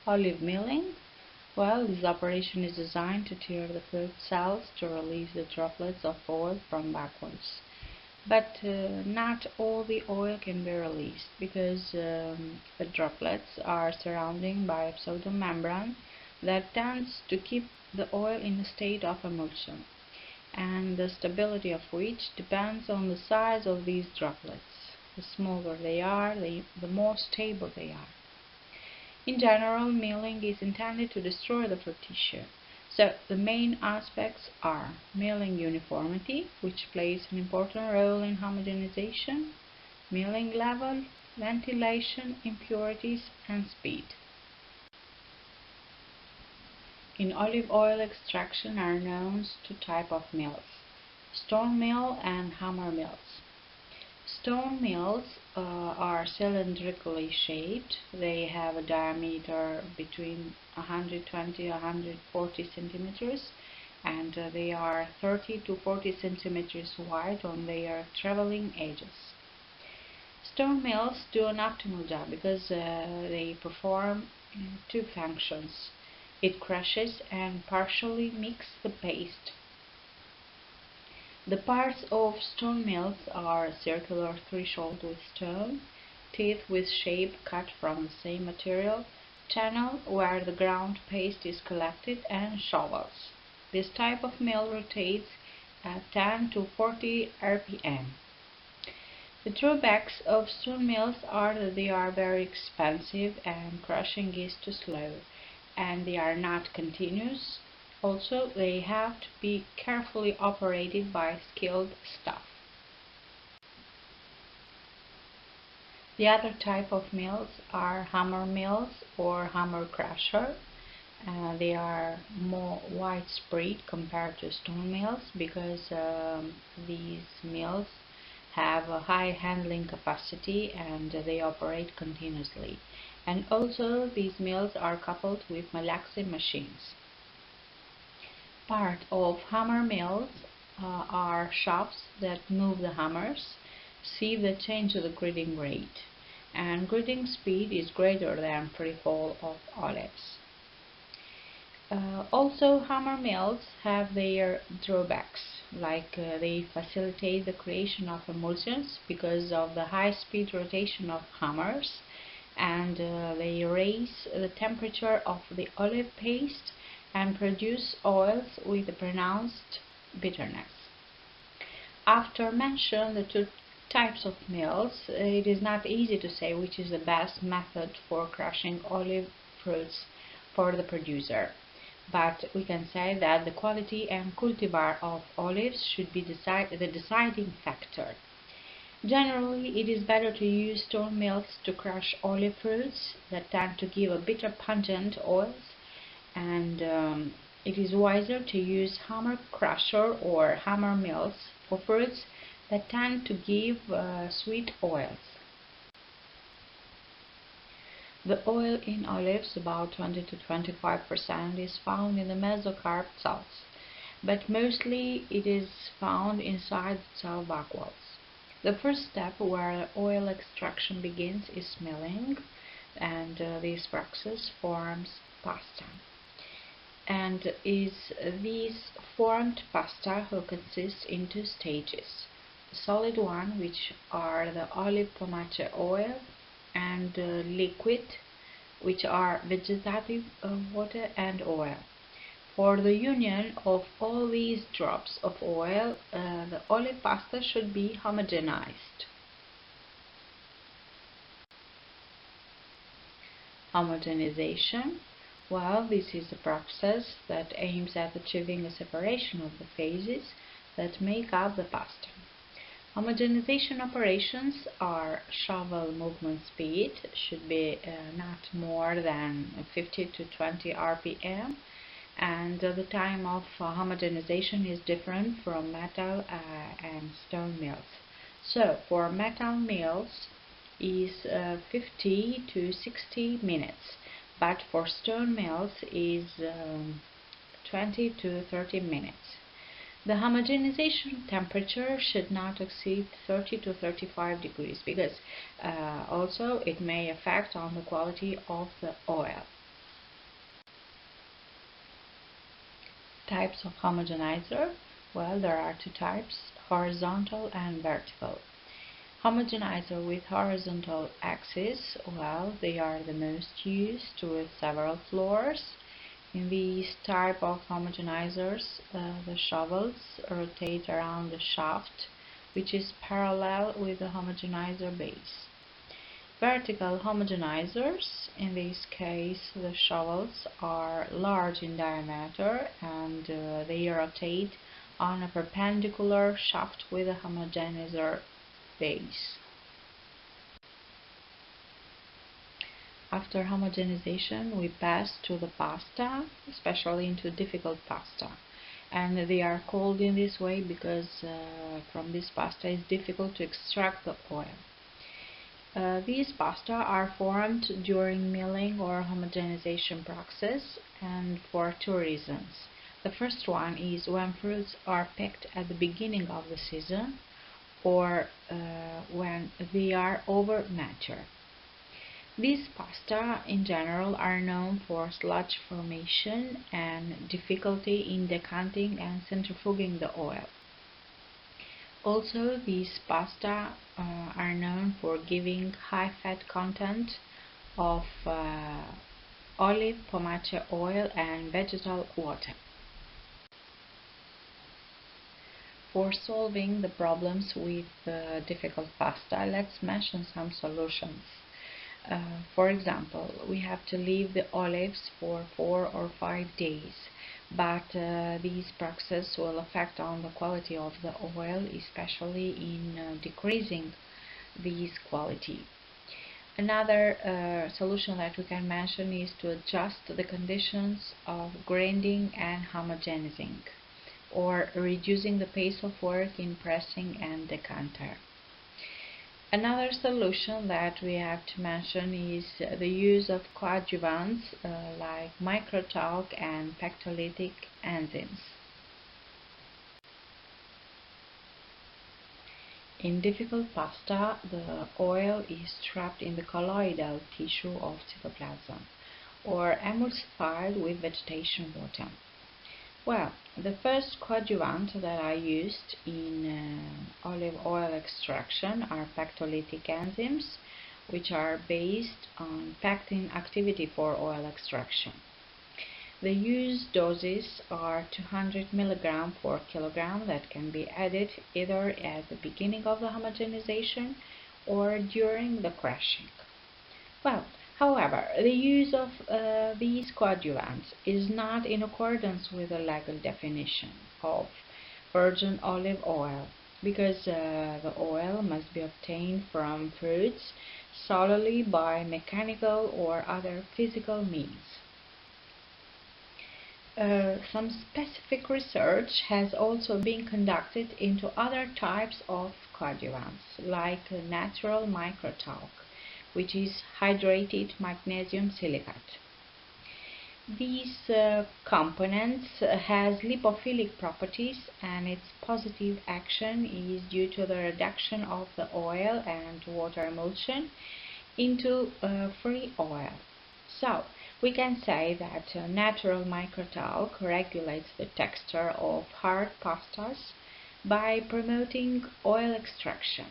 Olive milling. Well, this operation is designed to tear the fruit cells to release the droplets of oil from backwards. But not all the oil can be released because the droplets are surrounded by a pseudomembrane that tends to keep the oil in a state of emulsion, and the stability of which depends on the size of these droplets. The smaller they are, the more stable they are. In general, milling is intended to destroy the fruit tissue. So, the main aspects are milling uniformity, which plays an important role in homogenization, milling level, ventilation, impurities, and speed. In olive oil extraction are known two types of mills: stone mill and hammer mills. Stone mills are cylindrically shaped. They have a diameter between 120 and 140 centimeters, and they are 30 to 40 centimeters wide on their traveling edges. Stone mills do an optimal job because they perform two functions. It crushes and partially mixes the paste. The parts of stone mills are circular threshold with stone, teeth with shape cut from the same material, channel where the ground paste is collected, and shovels. This type of mill rotates at 10 to 40 rpm. The drawbacks of stone mills are that they are very expensive and crushing is too slow, and they are not continuous. Also, they have to be carefully operated by skilled staff. The other type of mills are hammer mills or hammer crusher. They are more widespread compared to stone mills because these mills have a high handling capacity and they operate continuously. And also, these mills are coupled with malaxing machines. Part of hammer mills are shafts that move the hammers, sieve that change the grinding rate, and grinding speed is greater than free fall of olives. Also, hammer mills have their drawbacks, like they facilitate the creation of emulsions because of the high speed rotation of hammers, and they raise the temperature of the olive paste and produce oils with a pronounced bitterness. After mentioning the two types of mills, it is not easy to say which is the best method for crushing olive fruits for the producer, but we can say that the quality and cultivar of olives should be the deciding factor. Generally, it is better to use stone mills to crush olive fruits that tend to give a bitter pungent oils, and it is wiser to use hammer crusher or hammer mills for fruits that tend to give sweet oils. The oil in olives, about 20 to 25%, is found in the mesocarp cells, but mostly it is found inside the cell vacuoles. The first step where oil extraction begins is milling, and this process forms pasta. And is this formed pasta will consist in two stages: the solid one, which are the olive pomace oil, and liquid, which are vegetative water and oil. For the union of all these drops of oil, the olive pasta should be homogenized. Homogenization. Well, this is a process that aims at achieving a separation of the phases that make up the pasta. Homogenization operations are shovel movement speed, should be not more than 50 to 20 rpm, and the time of homogenization is different from metal and stone mills. So, for metal mills is 50 to 60 minutes. But for stone mills is 20 to 30 minutes. The homogenization temperature should not exceed 30 to 35 degrees because also it may affect on the quality of the oil. Types of homogenizer. Well, there are two types, horizontal and vertical. Homogenizer with horizontal axis, well, they are the most used with several floors. In these type of homogenizers, the shovels rotate around the shaft, which is parallel with the homogenizer base. Vertical homogenizers, in this case the shovels are large in diameter and they rotate on a perpendicular shaft with a homogenizer base. After homogenization we pass to the pasta, especially into difficult pasta. And they are called in this way because from this pasta it's difficult to extract the oil. These pasta are formed during milling or homogenization process and for two reasons. The first one is when fruits are picked at the beginning of the season or when they are over mature. These pasta in general are known for sludge formation and difficulty in decanting and centrifuging the oil. Also, these pasta are known for giving high fat content of olive, pomace oil and vegetal water. For solving the problems with difficult pasta, let's mention some solutions. For example, we have to leave the olives for 4 or 5 days, but these processes will affect on the quality of the oil, especially in decreasing this quality. Another solution that we can mention is to adjust the conditions of grinding and homogenizing, or reducing the pace of work in pressing and decanter. Another solution that we have to mention is the use of coadjuvants like microtalc and pectolytic enzymes. In difficult pasta, the oil is trapped in the colloidal tissue of cytoplasm or emulsified with vegetation water. Well, the first coadjuvant that I used in olive oil extraction are pectolytic enzymes, which are based on pectin activity for oil extraction. The used doses are 200 mg per kilogram that can be added either at the beginning of the homogenization or during the crushing. Well, however, the use of these coadjuvants is not in accordance with the legal definition of virgin olive oil because the oil must be obtained from fruits solely by mechanical or other physical means. Some specific research has also been conducted into other types of coadjuvants, like natural microtalc, which is hydrated magnesium silicate. These components has lipophilic properties and its positive action is due to the reduction of the oil and water emulsion into free oil. So, we can say that natural microtalc regulates the texture of hard pastas by promoting oil extraction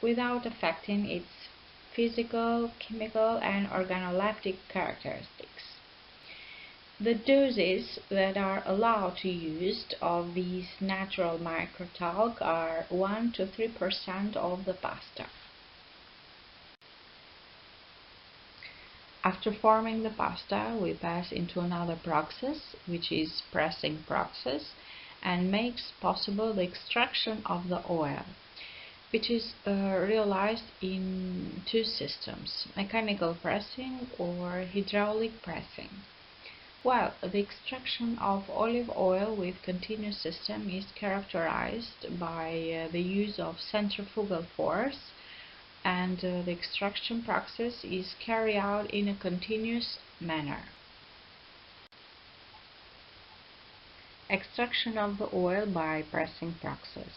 without affecting its physical, chemical and organoleptic characteristics. The doses that are allowed to use of these natural microtalc are 1 to 3% of the pasta. After forming the pasta, we pass into another process, which is pressing process, and makes possible the extraction of the oil, which is realized in two systems, mechanical pressing or hydraulic pressing. Well, the extraction of olive oil with continuous system is characterized by the use of centrifugal force, and the extraction process is carried out in a continuous manner. Extraction of the oil by pressing process.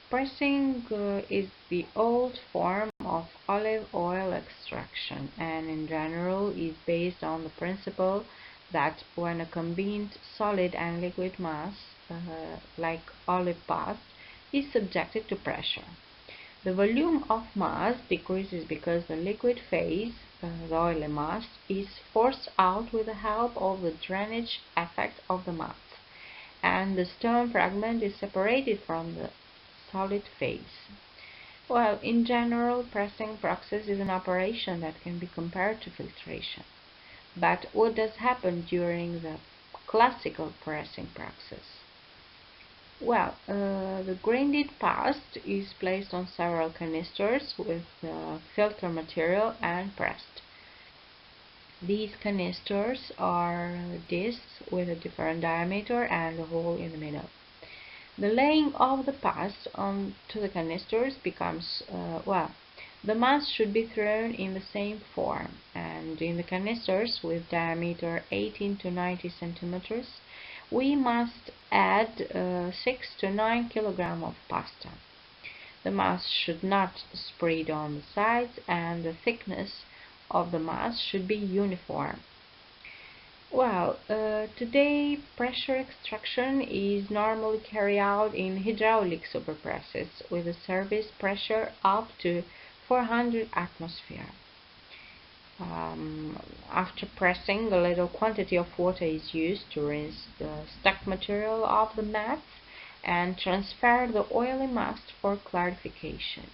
Pressing is the old form of olive oil extraction and in general is based on the principle that when a combined solid and liquid mass, like olive paste, is subjected to pressure, the volume of mass decreases because the liquid phase, the oily mass, is forced out with the help of the drainage effect of the mass, and the stone fragment is separated from the solid phase. Well, in general, pressing process is an operation that can be compared to filtration. But what does happen during the classical pressing process? Well, the grinded paste is placed on several canisters with filter material and pressed. These canisters are discs with a different diameter and a hole in the middle. The laying of the paste onto the canisters becomes, the mass should be thrown in the same form, and in the canisters with diameter 18 to 90 centimeters, we must add 6 to 9 kg of pasta. The mass should not spread on the sides, and the thickness of the mass should be uniform. Well, today pressure extraction is normally carried out in hydraulic superpresses with a surface pressure up to 400 atmosphere. After pressing, a little quantity of water is used to rinse the stuck material of the mats and transfer the oily mass for clarification.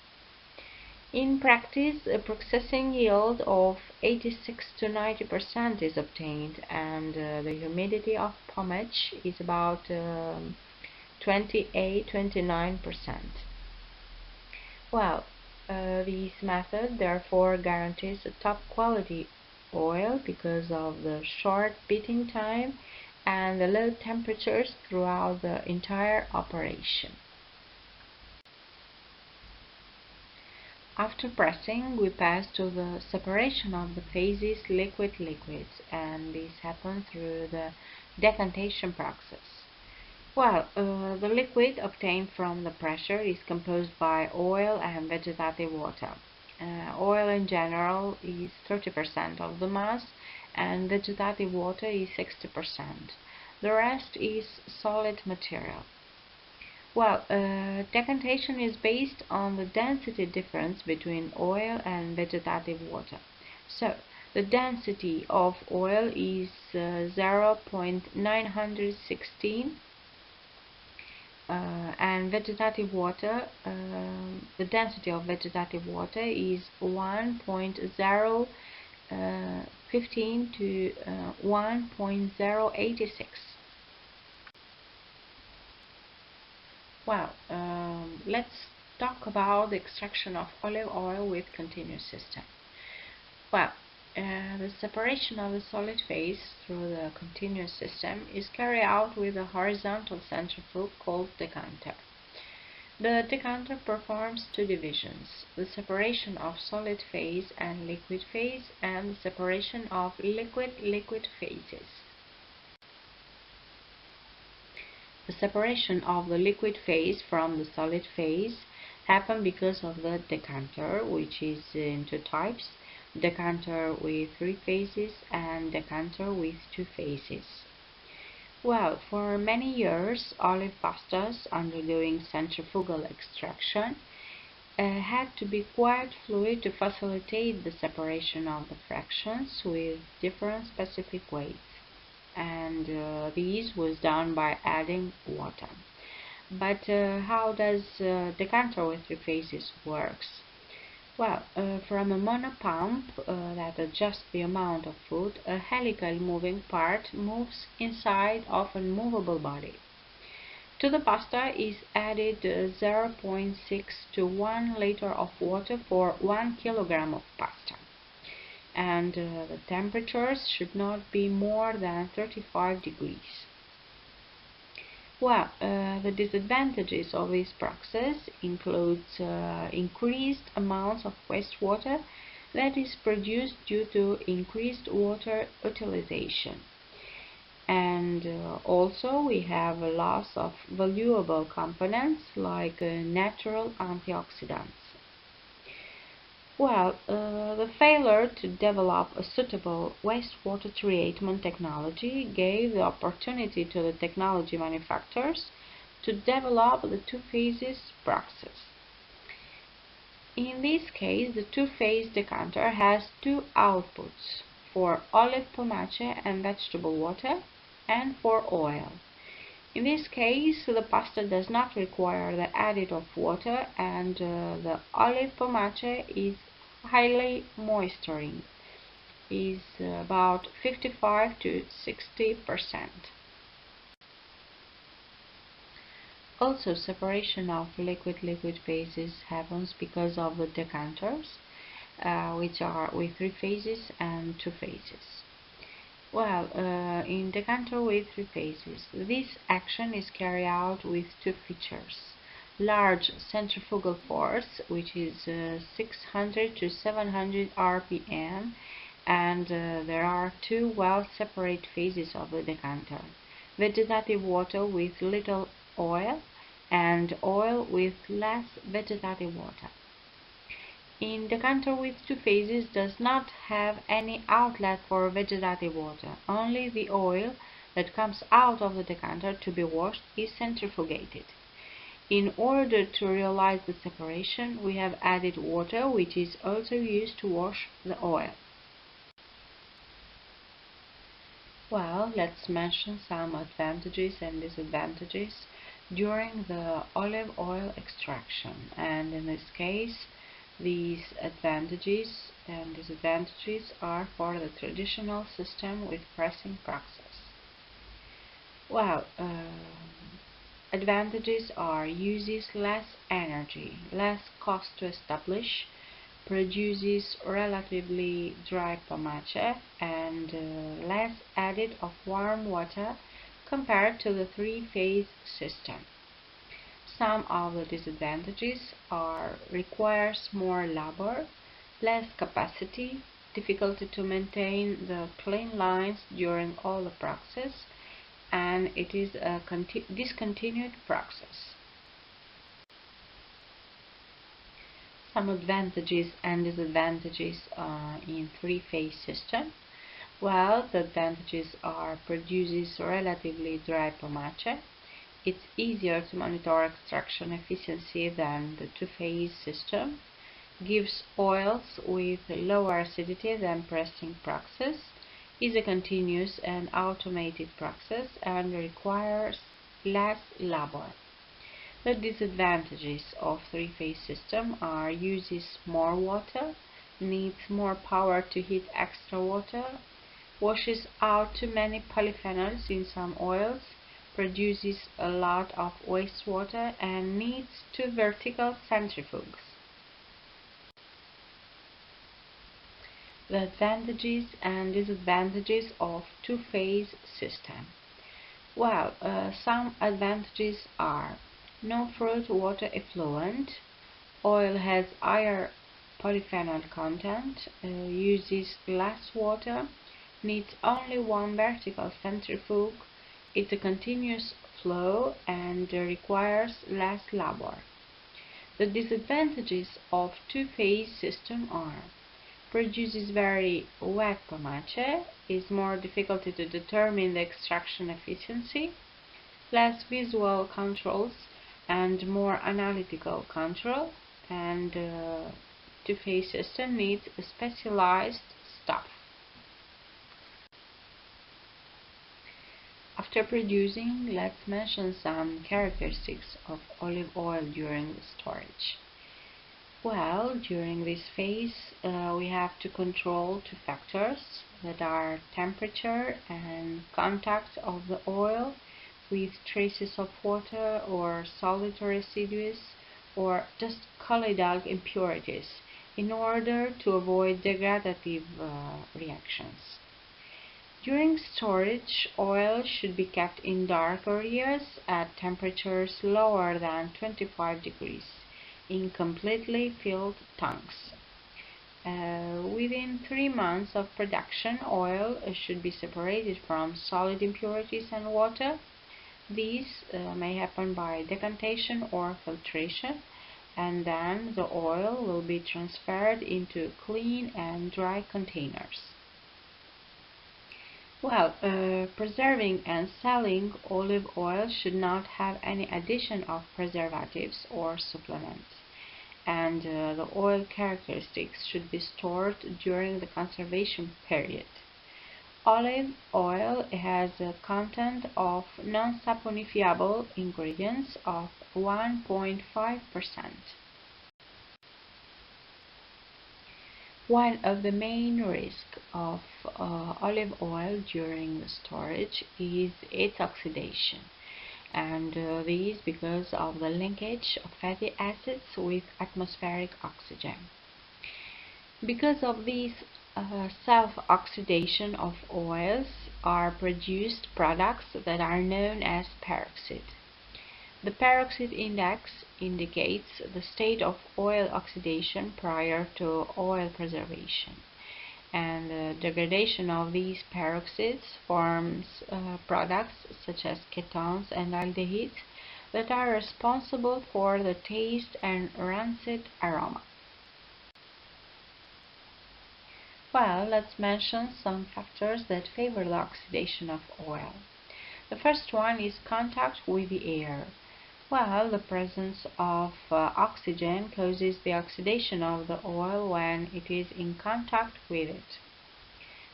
In practice, a processing yield of 86 to 90% is obtained, and the humidity of pomage is about 28–29%. Well, this method therefore guarantees a top quality oil because of the short beating time and the low temperatures throughout the entire operation. After pressing, we pass to the separation of the phases liquid-liquid, and this happens through the decantation process. Well, the liquid obtained from the pressure is composed by oil and vegetative water. Oil in general is 30% of the mass, and vegetative water is 60%. The rest is solid material. Well, decantation is based on the density difference between oil and vegetative water. So, the density of oil is 0.916 and vegetative water, the density of vegetative water is 1.015 to 1.086. Well, let's talk about the extraction of olive oil with continuous system. Well, the separation of the solid phase through the continuous system is carried out with a horizontal centrifuge called decanter. The decanter performs two divisions: the separation of solid phase and liquid phase, and the separation of liquid-liquid phases. The separation of the liquid phase from the solid phase happens because of the decanter, which is in two types: decanter with 3 phases and decanter with 2 phases. Well, for many years, olive pastas undergoing centrifugal extraction had to be quite fluid to facilitate the separation of the fractions with different specific weights, and this was done by adding water. But how does decanter with 3 phases works? Well, from a monopump that adjusts the amount of food, a helical moving part moves inside of a movable body. To the pasta is added 0.6 to 1 liter of water for 1 kilogram of pasta, and the temperatures should not be more than 35 degrees. Well, the disadvantages of this process includes increased amounts of wastewater that is produced due to increased water utilization, and also we have a loss of valuable components like natural antioxidants. The failure to develop a suitable wastewater treatment technology gave the opportunity to the technology manufacturers to develop the two-phases process. In this case, the two-phase decanter has two outputs, for olive pomace and vegetable water, and for oil. In this case, the pasta does not require the addition of water, and the olive pomace is highly moisturizing, is about 55 to 60%. Also, separation of liquid-liquid phases happens because of the decanters, which are with 3 phases and 2 phases. In decanter with 3 phases, this action is carried out with 2 features. Large centrifugal force, which is 600 to 700 RPM, and there are 2 well-separated phases of the decanter. Vegetative water with little oil and oil with less vegetative water. In decanter with 2 phases does not have any outlet for vegetative water. Only the oil that comes out of the decanter to be washed is centrifugated. In order to realize the separation, we have added water, which is also used to wash the oil. Let's mention some advantages and disadvantages during the olive oil extraction, and in this case these advantages and disadvantages are for the traditional system with pressing process. Advantages are uses less energy, less cost to establish, produces relatively dry pomace, and less added of warm water compared to the 3-phase system. Some of the disadvantages are requires more labor, less capacity, difficulty to maintain the clean lines during all the process, and it is a discontinued process. Some advantages and disadvantages in 3-phase system. The advantages are produces relatively dry pomace. It's easier to monitor extraction efficiency than the 2-phase system. Gives oils with lower acidity than pressing process. Is a continuous and automated process and requires less labor. The disadvantages of 3-phase system are uses more water, needs more power to heat extra water, washes out too many polyphenols in some oils, produces a lot of wastewater, and needs 2 vertical centrifuges. The advantages and disadvantages of 2-phase system. Some advantages are no fruit water effluent, oil has higher polyphenol content, uses less water, needs only 1 vertical centrifuge, it's a continuous flow, and requires less labor. The disadvantages of 2-phase system are produces very wet pomace, is more difficult to determine the extraction efficiency, less visual controls and more analytical control, and 2-phase system needs a specialized staff. After producing, let's mention some characteristics of olive oil during the storage. During this phase we have to control 2 factors that are temperature and contact of the oil with traces of water or solid residues or just colloidal impurities in order to avoid degradative reactions. During storage, oil should be kept in dark areas at temperatures lower than 25 degrees in completely filled tanks. Within 3 months of production, oil should be separated from solid impurities and water. These may happen by decantation or filtration, and then the oil will be transferred into clean and dry containers. Well, preserving and selling olive oil should not have any addition of preservatives or supplements, and the oil characteristics should be stored during the conservation period. Olive oil has a content of non-saponifiable ingredients of 1.5%. One of the main risks of olive oil during the storage is its oxidation, and this because of the linkage of fatty acids with atmospheric oxygen. Because of this self-oxidation of oils are produced products that are known as peroxide. The peroxide index indicates the state of oil oxidation prior to oil preservation, and the degradation of these peroxides forms products such as ketones and aldehydes that are responsible for the taste and rancid aroma. Well, let's mention some factors that favor the oxidation of oil. The first one is contact with the air. Well, the presence of oxygen causes the oxidation of the oil when it is in contact with it.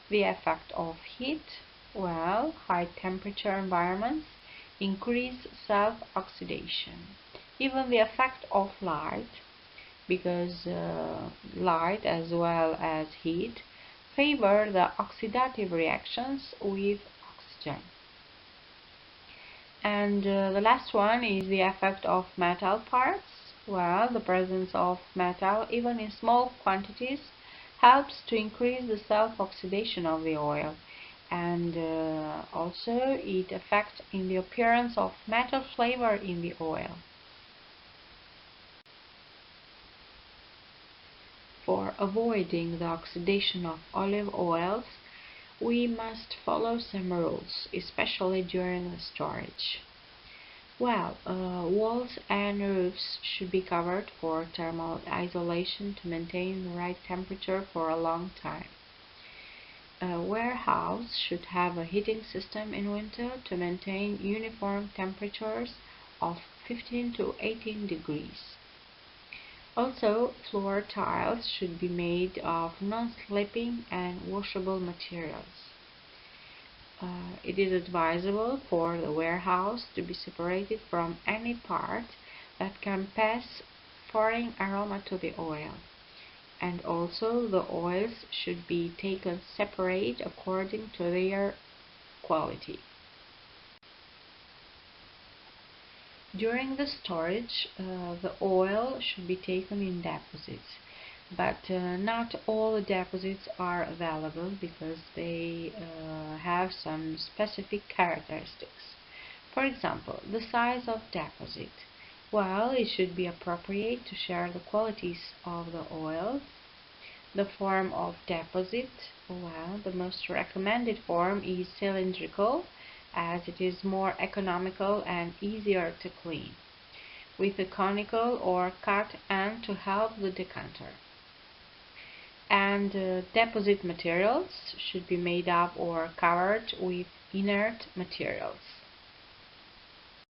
The effect of heat. Well, high temperature environments increase self-oxidation. Even the effect of light, because light as well as heat favor the oxidative reactions with oxygen. And the last one is the effect of metal parts. Well, the presence of metal, even in small quantities, helps to increase the self-oxidation of the oil, and also it affects in the appearance of metal flavor in the oil. For avoiding the oxidation of olive oils, we must follow some rules, especially during the storage. Well, walls and roofs should be covered for thermal isolation to maintain the right temperature for a long time. A warehouse should have a heating system in winter to maintain uniform temperatures of 15 to 18 degrees. Also, floor tiles should be made of non-slipping and washable materials. It is advisable for the warehouse to be separated from any part that can pass foreign aroma to the oil. And also the oils should be taken separate according to their quality. During the storage, the oil should be taken in deposits, but not all the deposits are available because they have some specific characteristics. For example, the size of deposit. Well, it should be appropriate to share the qualities of the oils. The form of deposit. Well, the most recommended form is cylindrical, as it is more economical and easier to clean, with a conical or cut end to help the decanter. And deposit materials should be made up or covered with inert materials.